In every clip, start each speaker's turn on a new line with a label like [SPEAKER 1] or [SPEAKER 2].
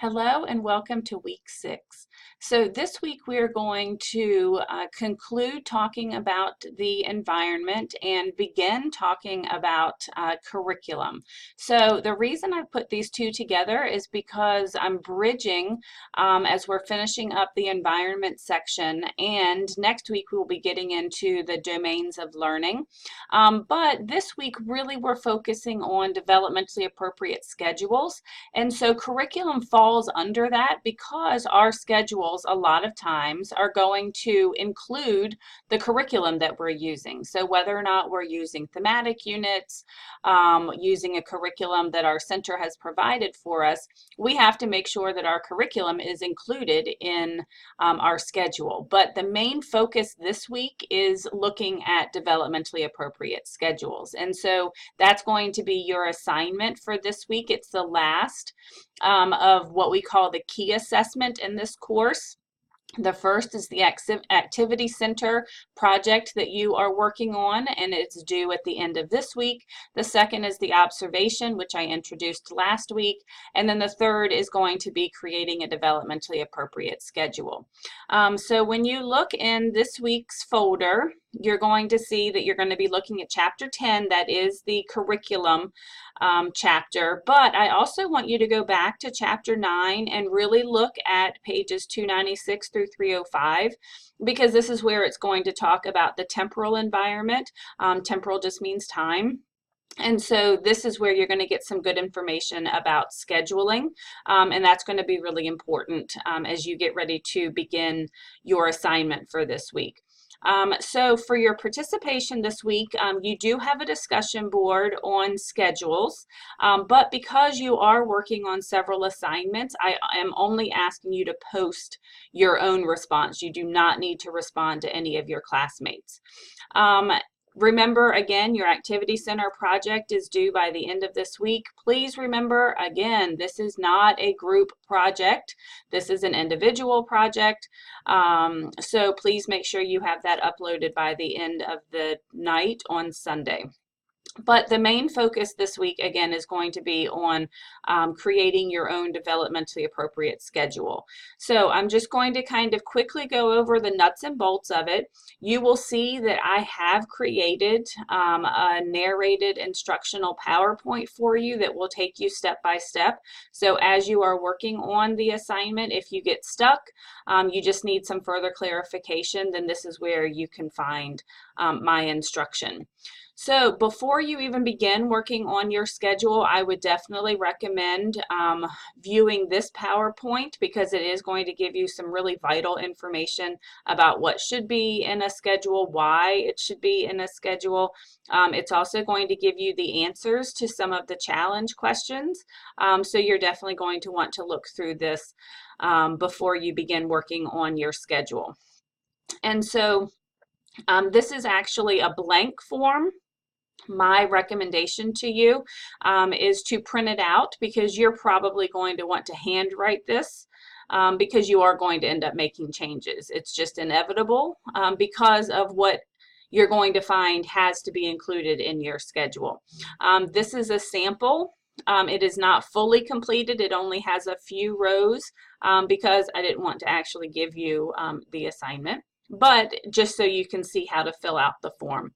[SPEAKER 1] Hello and welcome to week 6. So this week we are going to conclude talking about the environment and begin talking about curriculum. So the reason I put these two together is because I'm bridging as we're finishing up the environment section, and next week we will be getting into the domains of learning. But this week really we're focusing on developmentally appropriate schedules, and so curriculum falls under that because our schedules a lot of times are going to include the curriculum that we're using. So whether or not we're using thematic units, using a curriculum that our center has provided for us, we have to make sure that our curriculum is included in our schedule. But the main focus this week is looking at developmentally appropriate schedules. And so that's going to be your assignment for this week. It's the last of what we call the key assessment in this course. The first is the Activity Center project that you are working on, and it's due at the end of this week. The second is the observation, which I introduced last week. And then the third is going to be creating a developmentally appropriate schedule. So when you look in this week's folder, you're going to see that you're going to be looking at Chapter 10, that is the curriculum chapter. But I also want you to go back to Chapter 9 and really look at pages 296 through 305, because this is where it's going to talk about the temporal environment. Temporal just means time. And so this is where you're going to get some good information about scheduling, and that's going to be really important as you get ready to begin your assignment for this week. So for your participation this week, you do have a discussion board on schedules, but because you are working on several assignments, I am only asking you to post your own response. You do not need to respond to any of your classmates. Remember, again, your Activity Center project is due by the end of this week. Please remember, again, this is not a group project. This is an individual project. So please make sure you have that uploaded by the end of the night on Sunday. But the main focus this week, again, is going to be on creating your own developmentally appropriate schedule. So I'm just going to kind of quickly go over the nuts and bolts of it. You will see that I have created a narrated instructional PowerPoint for you that will take you step by step. So as you are working on the assignment, if you get stuck, you just need some further clarification, then this is where you can find my instruction. So before you even begin working on your schedule, I would definitely recommend viewing this PowerPoint, because it is going to give you some really vital information about what should be in a schedule, why it should be in a schedule. It's also going to give you the answers to some of the challenge questions. So you're definitely going to want to look through this before you begin working on your schedule. And so this is actually a blank form. My recommendation to you is to print it out, because you're probably going to want to handwrite this because you are going to end up making changes. It's just inevitable because of what you're going to find has to be included in your schedule. This is a sample. It is not fully completed. It only has a few rows because I didn't want to actually give you the assignment, but just so you can see how to fill out the form.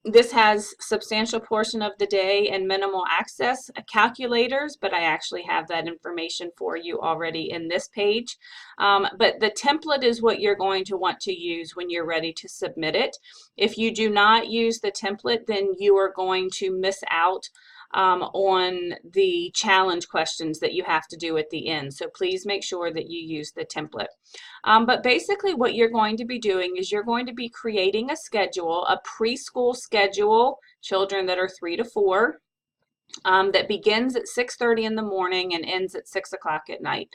[SPEAKER 1] This has substantial portion of the day and minimal access calculators, but I actually have that information for you already in this page. But the template is what you're going to want to use when you're ready to submit it. If you do not use the template, then you are going to miss out on the challenge questions that you have to do at the end. So please make sure that you use the template. But basically what you're going to be doing is you're going to be creating a schedule, a preschool schedule, children that are 3 to 4, that begins at 6:30 in the morning and ends at 6 o'clock at night.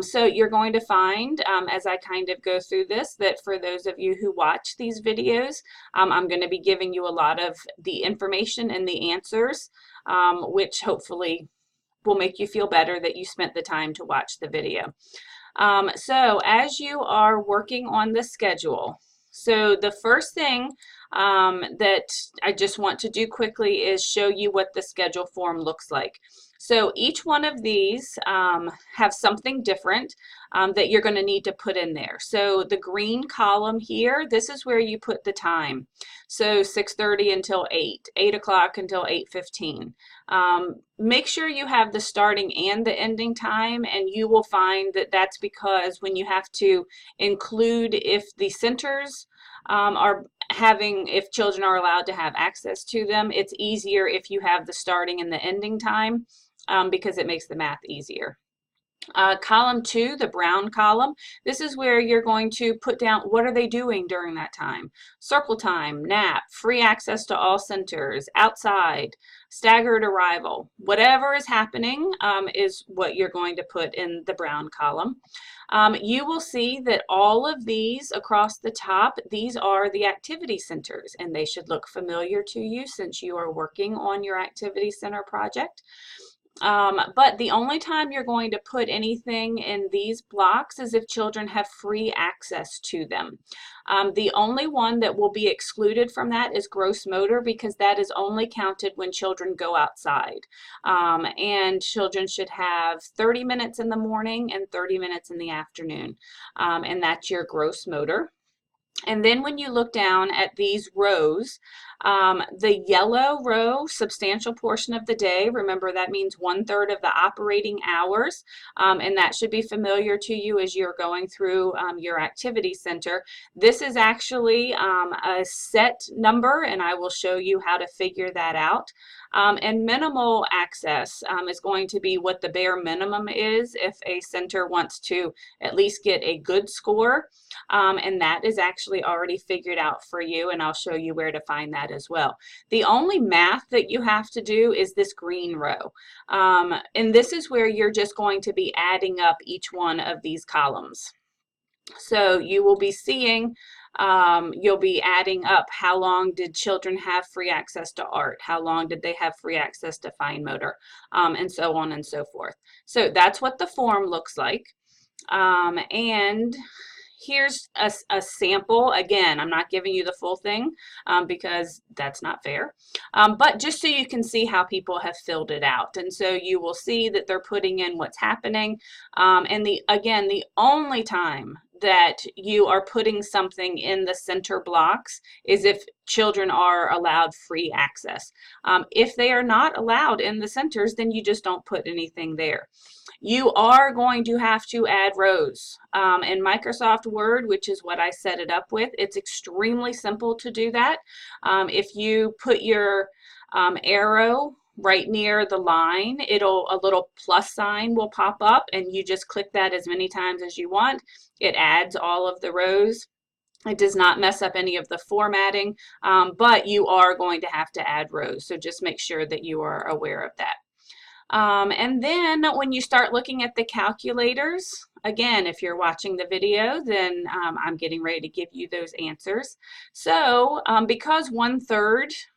[SPEAKER 1] So you're going to find, as I kind of go through this, that for those of you who watch these videos, I'm going to be giving you a lot of the information and the answers, which hopefully will make you feel better that you spent the time to watch the video. So as you are working on the schedule, so the first thing that I just want to do quickly is show you what the schedule form looks like. So each one of these have something different that you're going to need to put in there. So the green column here, this is where you put the time. So 6:30 until 8, 8 o'clock until 8:15. Make sure you have the starting and the ending time, and you will find that that's because when you have to include if the centers are having, if children are allowed to have access to them, it's easier if you have the starting and the ending time because it makes the math easier. Column 2, the brown column, this is where you're going to put down what are they doing during that time. Circle time, nap, free access to all centers, outside, staggered arrival. Whatever is happening is what you're going to put in the brown column. You will see that all of these across the top, these are the activity centers, and they should look familiar to you since you are working on your activity center project. But the only time you're going to put anything in these blocks is if children have free access to them. The only one that will be excluded from that is gross motor, because that is only counted when children go outside. And children should have 30 minutes in the morning and 30 minutes in the afternoon. And that's your gross motor. And then when you look down at these rows, the yellow row, substantial portion of the day, remember that means 1/3 of the operating hours, and that should be familiar to you as you're going through your activity center. This is actually a set number, and I will show you how to figure that out. And minimal access is going to be what the bare minimum is if a center wants to at least get a good score, and that is actually already figured out for you, and I'll show you where to find that as well. The only math that you have to do is this green row, and this is where you're just going to be adding up each one of these columns. So you will be seeing, you'll be adding up how long did children have free access to art, how long did they have free access to fine motor, and so on and so forth. So that's what the form looks like. And here's a sample. Again, I'm not giving you the full thing because that's not fair, but just so you can see how people have filled it out. And so you will see that they're putting in what's happening. And again, the only time that you are putting something in the center blocks is if children are allowed free access. If they are not allowed in the centers, then you just don't put anything there. You are going to have to add rows. In Microsoft Word, which is what I set it up with, it's extremely simple to do that. If you put your arrow right near the line, a little plus sign will pop up, and you just click that as many times as you want. It adds all of the rows. It does not mess up any of the formatting, but you are going to have to add rows, so just make sure that you are aware of that. And then when you start looking at the calculators, again, if you're watching the video, then I'm getting ready to give you those answers. So because 1/3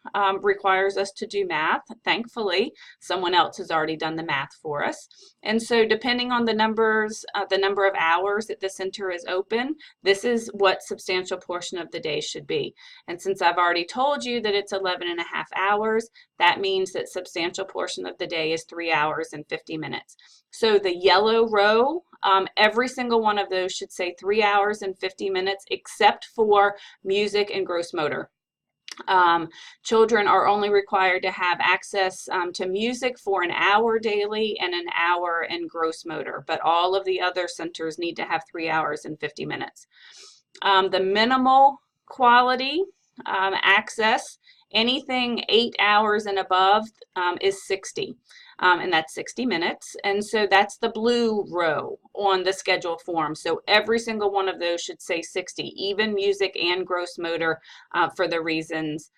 [SPEAKER 1] requires us to do math, thankfully, someone else has already done the math for us. And so depending on the numbers, the number of hours that the center is open, this is what substantial portion of the day should be. And since I've already told you that it's 11.5 hours, that means that substantial portion of the day is 3 hours and 50 minutes. So the yellow row, every single one of those should say 3 hours and 50 minutes except for music and gross motor. Children are only required to have access to music for an hour daily and an hour in gross motor, but all of the other centers need to have 3 hours and 50 minutes. The minimal quality access, anything 8 hours and above is 60. And that's 60 minutes. And so that's the blue row on the schedule form. So every single one of those should say 60, even music and gross motor for the reasons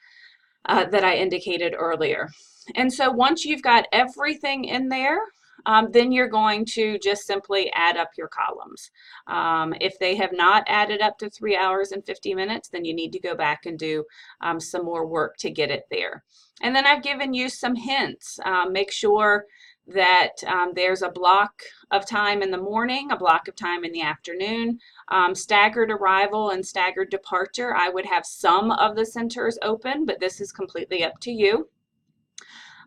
[SPEAKER 1] that I indicated earlier. And so once you've got everything in there, then you're going to just simply add up your columns. If they have not added up to 3 hours and 50 minutes, then you need to go back and do some more work to get it there. And then I've given you some hints. Make sure that there's a block of time in the morning, a block of time in the afternoon, staggered arrival and staggered departure. I would have some of the centers open, but this is completely up to you.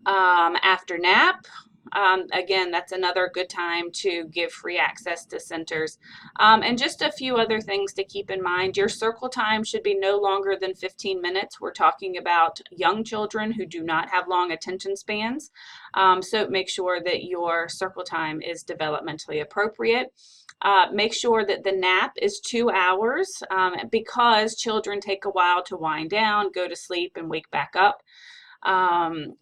[SPEAKER 1] After nap, Again, that's another good time to give free access to centers. And just a few other things to keep in mind. Your circle time should be no longer than 15 minutes. We're talking about young children who do not have long attention spans. So make sure that your circle time is developmentally appropriate. Make sure that the nap is 2 hours because children take a while to wind down, go to sleep, and wake back up.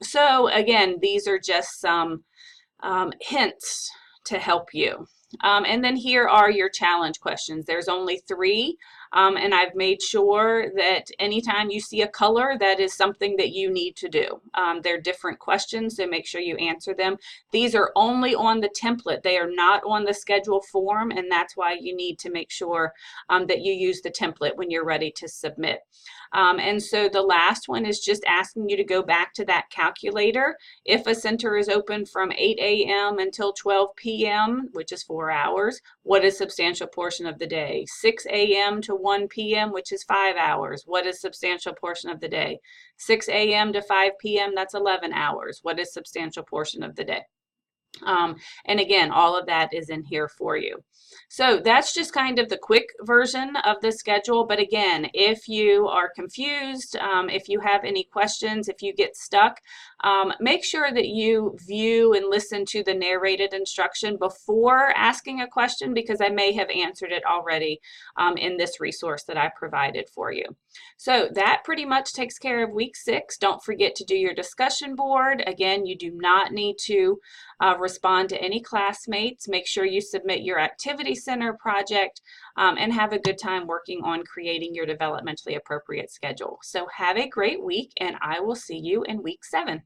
[SPEAKER 1] So again, these are just some hints to help you. And then here are your challenge questions. There's only 3, and I've made sure that anytime you see a color, that is something that you need to do. They're different questions, so make sure you answer them. These are only on the template. They are not on the schedule form, and that's why you need to make sure that you use the template when you're ready to submit. And so the last one is just asking you to go back to that calculator. If a center is open from 8 a.m. until 12 p.m., which is 4 hours, what is substantial portion of the day? 6 a.m. to 1 p.m., which is 5 hours. What is substantial portion of the day? 6 a.m. to 5 p.m., that's 11 hours. What is substantial portion of the day? And again, all of that is in here for you. So that's just kind of the quick version of the schedule. But again, if you are confused, if you have any questions, if you get stuck, make sure that you view and listen to the narrated instruction before asking a question, because I may have answered it already in this resource that I provided for you. So that pretty much takes care of week 6. Don't forget to do your discussion board. Again, you do not need to respond to any classmates. Make sure you submit your activity center project and have a good time working on creating your developmentally appropriate schedule. So have a great week, and I will see you in week 7.